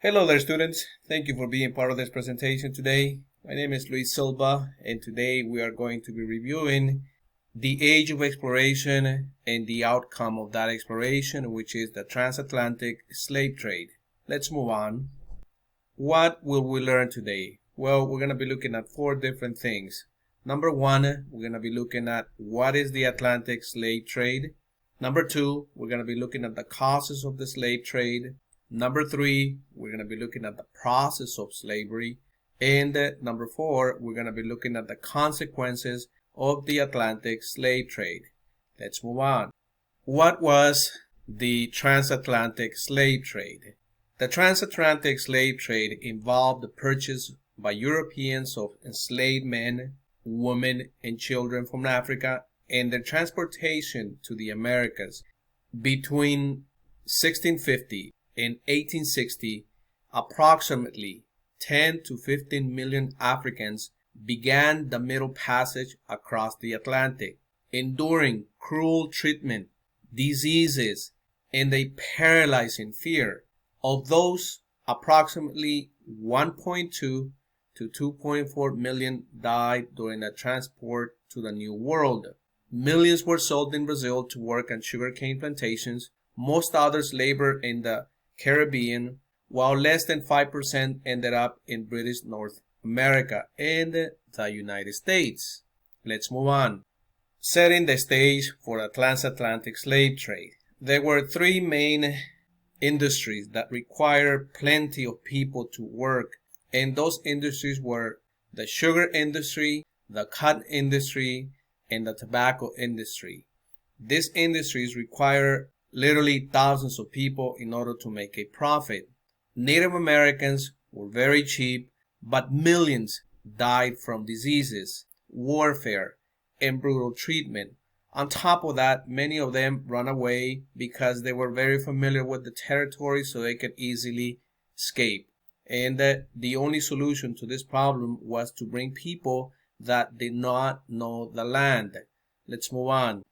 Hello there, students. Thank you for being part of this presentation today. My name is Luis Silva, and today we are going to be reviewing the age of exploration and the outcome of that exploration, which is the transatlantic slave trade. Let's move on. What will we learn today? Well, we're going to be looking at four different things. Number one, we're going to be looking at what is the Atlantic slave trade. Number two, we're going to be looking at the causes of the slave trade. Number three, we're going to be looking at the process of slavery. And number four, we're going to be looking at the consequences of the Atlantic slave trade. Let's move on. What was the transatlantic slave trade? The transatlantic slave trade involved the purchase by Europeans of enslaved men, women, and children from Africa and their transportation to the Americas. Between 1650 in 1860, approximately 10 to 15 million Africans began the Middle Passage across the Atlantic, enduring cruel treatment, diseases, and a paralyzing fear. Of those, approximately 1.2 to 2.4 million died during the transport to the New World. Millions were sold in Brazil to work on sugarcane plantations. Most others labored in the Caribbean, while less than 5% ended up in British North America and the United States. Let's move on. Setting the stage for the transatlantic slave trade. There were three main industries that required plenty of people to work, and those industries were the sugar industry, the cotton industry, and the tobacco industry. These industries require literally thousands of people in order to make a profit. Native Americans were very cheap, but millions died from diseases, warfare, and brutal treatment. On top of that, many of them ran away because they were very familiar with the territory, so they could easily escape. And the only solution to this problem was to bring people that did not know the land. Let's move on.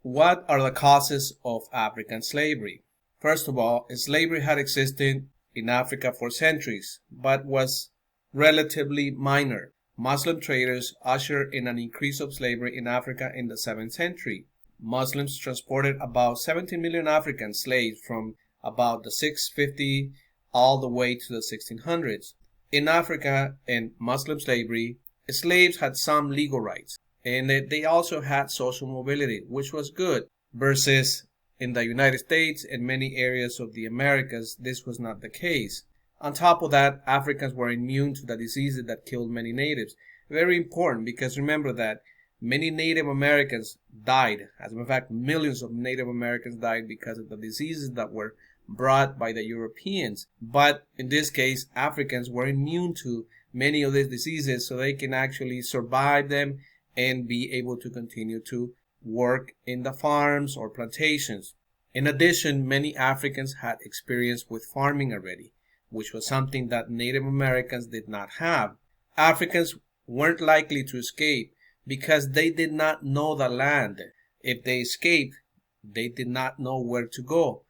What are the causes of African slavery? First of all, slavery had existed in Africa for centuries, but was relatively minor. Muslim traders ushered in an increase of slavery in Africa in the 7th century. Muslims transported about 17 million African slaves from about the 650 all the way to the 1600s. In Africa and Muslim slavery, slaves had some legal rights, and they also had social mobility, which was good, versus in the United States and many areas of the Americas, this was not the case. On top of that, Africans were immune to the diseases that killed many natives. Very important, because remember that many Native Americans died. As a matter of fact, millions of Native Americans died because of the diseases that were brought by the Europeans. But in this case, Africans were immune to many of these diseases, so they can actually survive them and be able to continue to work in the farms or plantations. In addition, many Africans had experience with farming already, which was something that Native Americans did not have. Africans weren't likely to escape because they did not know the land. If they escaped, they did not know where to go.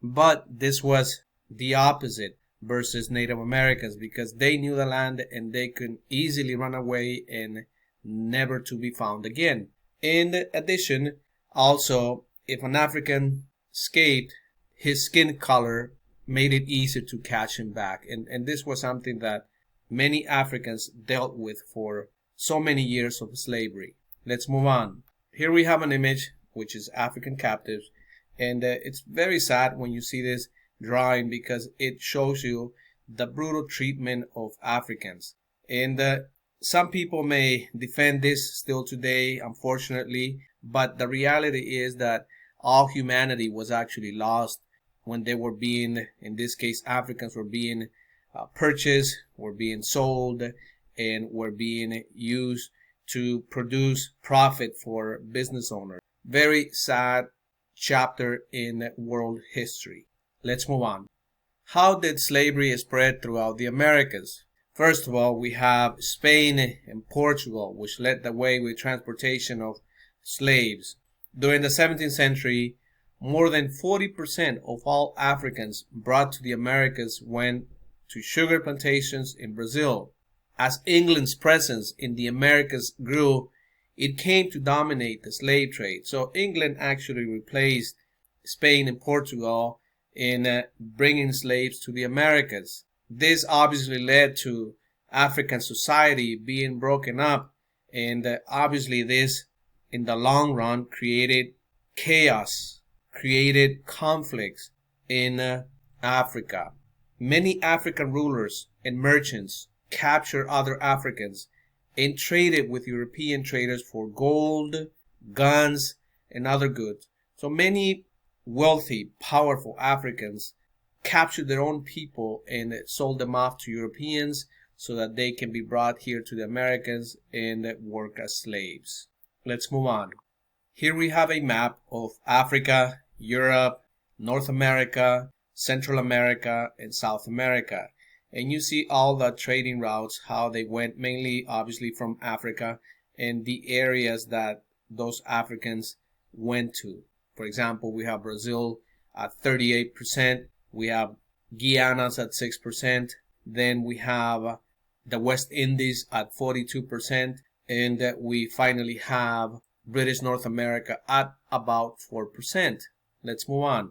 But this was the opposite versus Native Americans, because they knew the land and they could easily run away and never to be found again. In addition, also, if an African escaped, his skin color made it easier to catch him back. And this was something that many Africans dealt with for so many years of slavery. Let's move on. Here we have an image which is African captives, and it's very sad when you see this drawing because it shows you the brutal treatment of Africans. And some people may defend this still today, unfortunately, but the reality is that all humanity was actually lost when they were being, in this case, Africans were being purchased, were being sold, and were being used to produce profit for business owners. Very sad chapter in world history. Let's move on. How did slavery spread throughout the Americas? First of all, we have Spain and Portugal, which led the way with transportation of slaves. During the 17th century, more than 40% of all Africans brought to the Americas went to sugar plantations in Brazil. As England's presence in the Americas grew, it came to dominate the slave trade. So England actually replaced Spain and Portugal in bringing slaves to the Americas. This obviously led to African society being broken up, and obviously this in the long run created chaos, created conflicts in Africa. Many African rulers and merchants captured other Africans and traded with European traders for gold, guns, and other goods. So many wealthy, powerful Africans captured their own people and sold them off to Europeans so that they can be brought here to the Americas and work as slaves. Let's move on. Here we have a map of Africa, Europe, North America, Central America, and South America. And you see all the trading routes, how they went mainly obviously from Africa and the areas that those Africans went to. For example, we have Brazil at 38%, we have Guiana's at 6%, then we have the West Indies at 42%, and we finally have British North America at about 4%. Let's move on.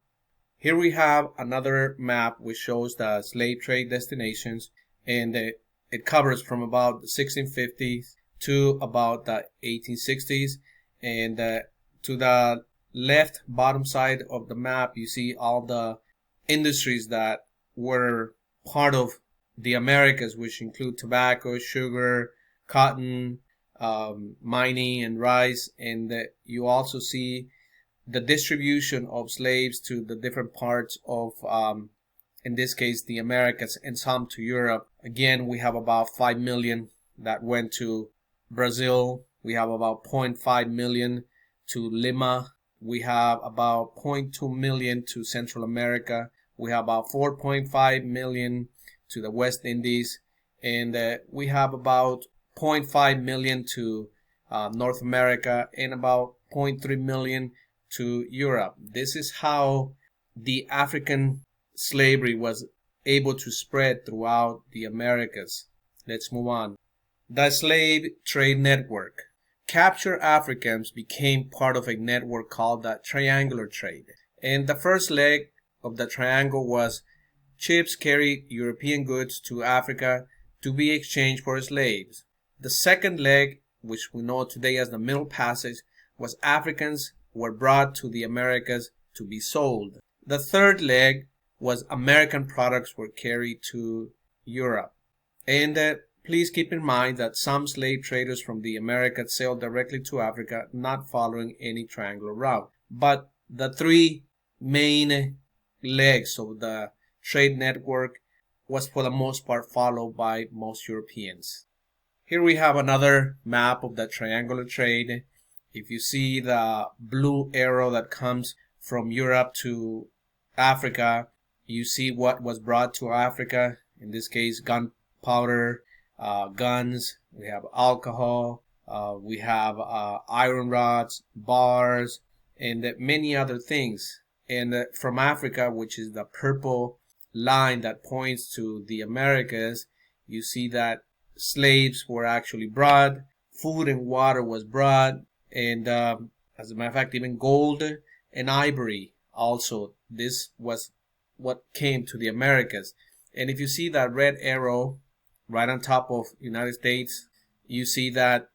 Here we have another map which shows the slave trade destinations, and it covers from about the 1650s to about the 1860s. And to the left bottom side of the map, you see all the industries that were part of the Americas, which include tobacco, sugar, cotton, mining, and rice. And you also see the distribution of slaves to the different parts of, in this case, the Americas, and some to Europe. Again, we have about 5 million that went to Brazil. We have about 0.5 million to Lima. We have about 0.2 million to Central America. We have about 4.5 million to the West Indies. And we have about 0.5 million to North America, and about 0.3 million to Europe. This is how the African slavery was able to spread throughout the Americas. Let's move on. The slave trade network. Captured Africans became part of a network called the triangular trade. And the first leg of the triangle was ships carried European goods to Africa to be exchanged for slaves. The second leg, which we know today as the Middle Passage, was Africans were brought to the Americas to be sold. The third leg was American products were carried to Europe. And please keep in mind that some slave traders from the Americas sailed directly to Africa, not following any triangular route. But the three main legs of the trade network was for the most part followed by most Europeans. Here we have another map of the triangular trade. If you see the blue arrow that comes from Europe to Africa, you see what was brought to Africa. In this case, gunpowder, guns, we have alcohol, we have iron rods, bars, and many other things. And from Africa, which is the purple line that points to the Americas, you see that slaves were actually brought, food and water was brought, and as a matter of fact, even gold and ivory also. This was what came to the Americas. And if you see that red arrow right on top of United States, you see that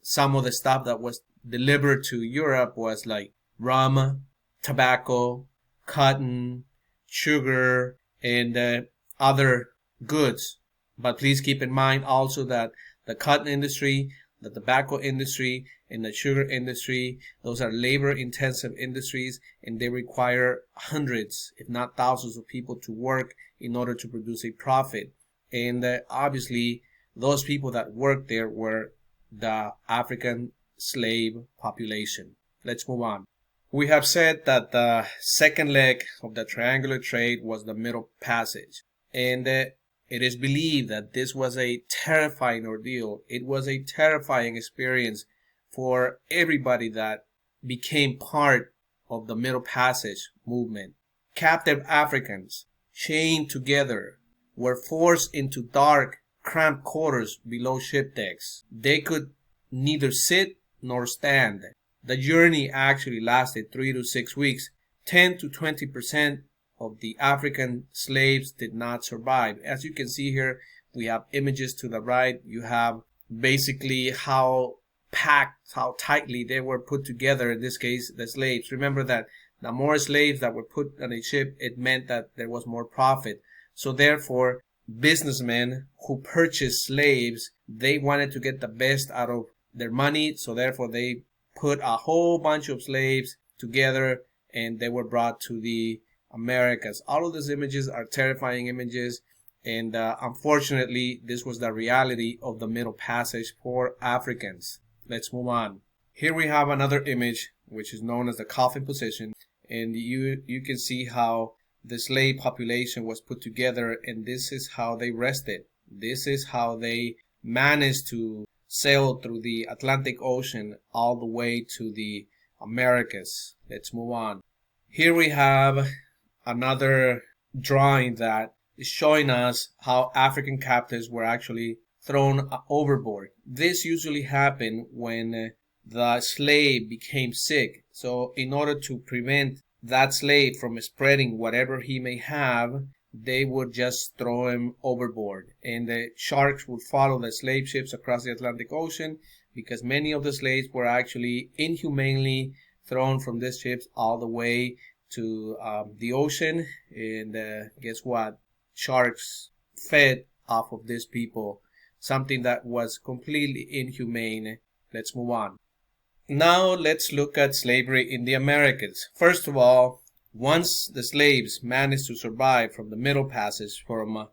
some of the stuff that was delivered to Europe was like rum, tobacco, cotton, sugar, and other goods. But please keep in mind also that the cotton industry, the tobacco industry, and the sugar industry, those are labor-intensive industries, and they require hundreds, if not thousands, of people to work in order to produce a profit. And obviously, those people that worked there were the African slave population. Let's move on. We have said that the second leg of the triangular trade was the Middle Passage. And it is believed that this was a terrifying ordeal. It was a terrifying experience for everybody that became part of the Middle Passage movement. Captive Africans chained together were forced into dark, cramped quarters below ship decks. They could neither sit nor stand. The journey actually lasted 3 to 6 weeks. 10 to 20% of the African slaves did not survive. As you can see here, we have images to the right. You have basically how packed, how tightly they were put together, in this case, the slaves. Remember that the more slaves that were put on a ship, it meant that there was more profit. So therefore, businessmen who purchased slaves, they wanted to get the best out of their money. So therefore, they put a whole bunch of slaves together and they were brought to the Americas. All of these images are terrifying images. And unfortunately, this was the reality of the Middle Passage for Africans. Let's move on. Here we have another image, which is known as the coffin position. And you can see how the slave population was put together, and this is how they rested. This is how they managed to sail through the Atlantic Ocean all the way to the Americas. Let's move on. Here we have another drawing that is showing us how African captives were actually thrown overboard. This usually happened when the slave became sick. So in order to prevent that slave from spreading whatever he may have, they would just throw him overboard. And the sharks would follow the slave ships across the Atlantic Ocean, because many of the slaves were actually inhumanely thrown from these ships all the way to the ocean. And guess what? Sharks fed off of these people, something that was completely inhumane. Let's move on. Now let's look at slavery in the Americas. First of all, once the slaves managed to survive from the Middle Passage from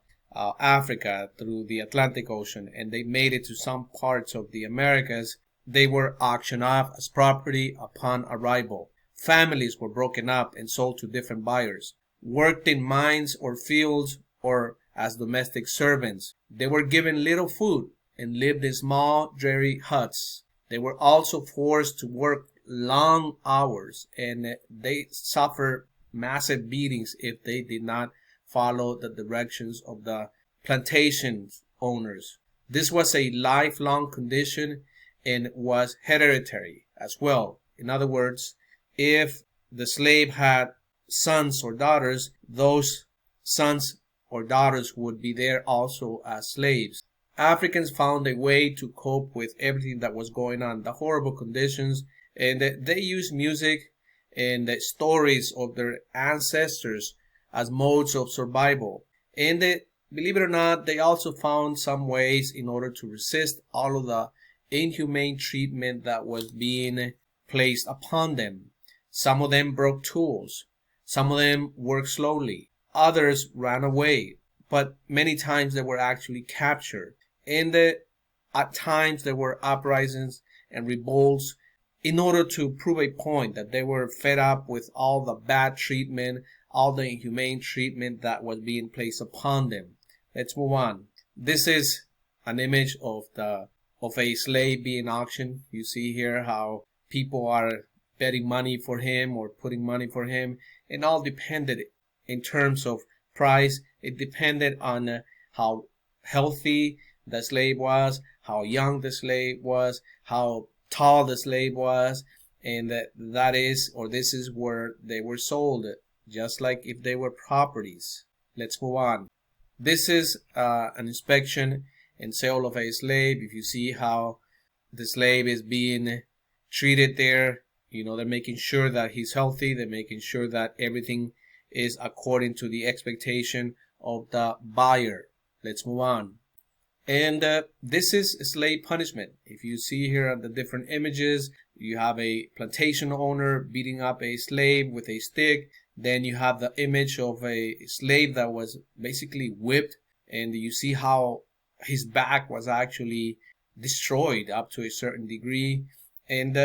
Africa through the Atlantic Ocean, and they made it to some parts of the Americas, they were auctioned off as property upon arrival. Families were broken up and sold to different buyers, worked in mines or fields or as domestic servants. They were given little food and lived in small, dreary huts. They were also forced to work long hours, and they suffered massive beatings if they did not follow the directions of the plantation owners. This was a lifelong condition and was hereditary as well. In other words, if the slave had sons or daughters, those sons or daughters would be there also as slaves. Africans found a way to cope with everything that was going on, the horrible conditions, and they used music and the stories of their ancestors as modes of survival. And believe it or not, they also found some ways in order to resist all of the inhumane treatment that was being placed upon them. Some of them broke tools. Some of them worked slowly. Others ran away. But many times they were actually captured. And at times there were uprisings and revolts in order to prove a point that they were fed up with all the bad treatment, all the inhumane treatment that was being placed upon them. Let's move on. This is an image of a slave being auctioned. You see here how people are betting money for him or putting money for him, and all depended in terms of price. It depended on how healthy the slave was, how young the slave was, how tall the slave was, and this is where they were sold, just like if they were properties. Let's move on. This is an inspection and sale of a slave. If you see how the slave is being treated there, they're making sure that he's healthy. They're making sure that everything is according to the expectation of the buyer. Let's move on. And this is slave punishment. If you see here on the different images, you have a plantation owner beating up a slave with a stick. Then you have the image of a slave that was basically whipped, and you see how his back was actually destroyed up to a certain degree. And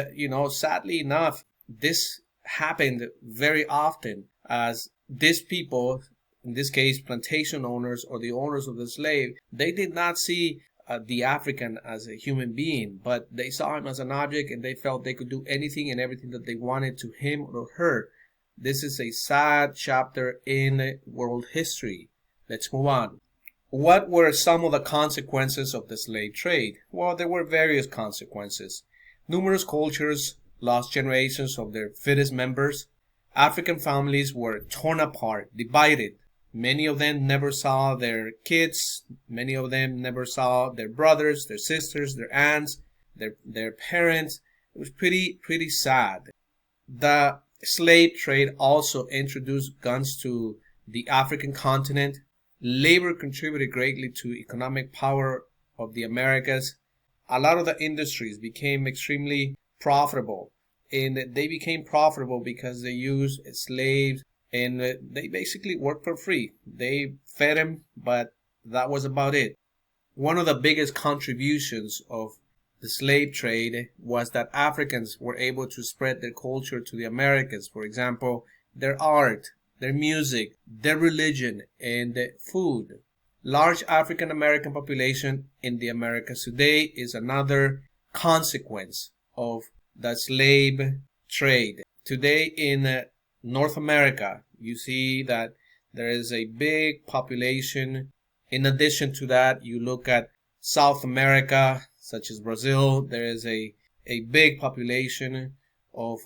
sadly enough, this happened very often, as these people, in this case plantation owners or the owners of the slave, they did not see the African as a human being, but they saw him as an object, and they felt they could do anything and everything that they wanted to him or her. This is a sad chapter in world history. Let's move on. What were some of the consequences of the slave trade? Well, there were various consequences. Numerous cultures lost generations of their fittest members. African families were torn apart, divided. Many of them never saw their kids. Many of them never saw their brothers, their sisters, their aunts, their parents. It was pretty sad. The slave trade also introduced guns to the African continent. Labor contributed greatly to economic power of the Americas. A lot of the industries became extremely profitable, and they became profitable because they used slaves, and they basically worked for free. They fed them, but that was about it. One of the biggest contributions of the slave trade was that Africans were able to spread their culture to the Americas. For example, their art, their music, their religion, and food. Large African American population in the Americas today is another consequence of the slave trade. Today in North America, you see that there is a big population. In addition to that, you look at South America, such as Brazil, there is a big population of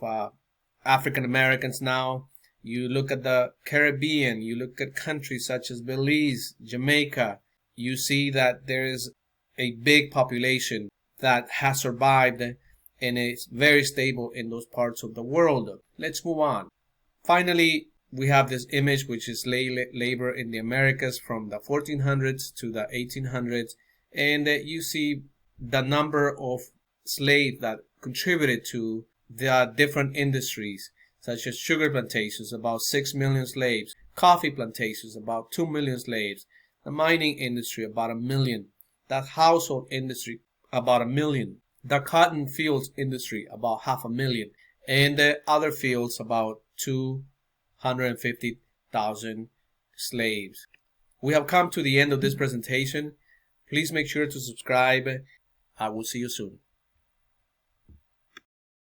African Americans now. You look at the Caribbean, you look at countries such as Belize, Jamaica, you see that there is a big population that has survived and is very stable in those parts of the world. Let's move on. Finally, we have this image, which is labor in the Americas from the 1400s to the 1800s, and you see the number of slaves that contributed to the different industries, such as sugar plantations, about 6 million slaves, coffee plantations, about 2 million slaves, the mining industry, about 1 million, the household industry, about 1 million, the cotton fields industry, about 500,000, and the other fields, about 250,000 slaves. We have come to the end of this presentation. Please make sure to subscribe. I will see you soon.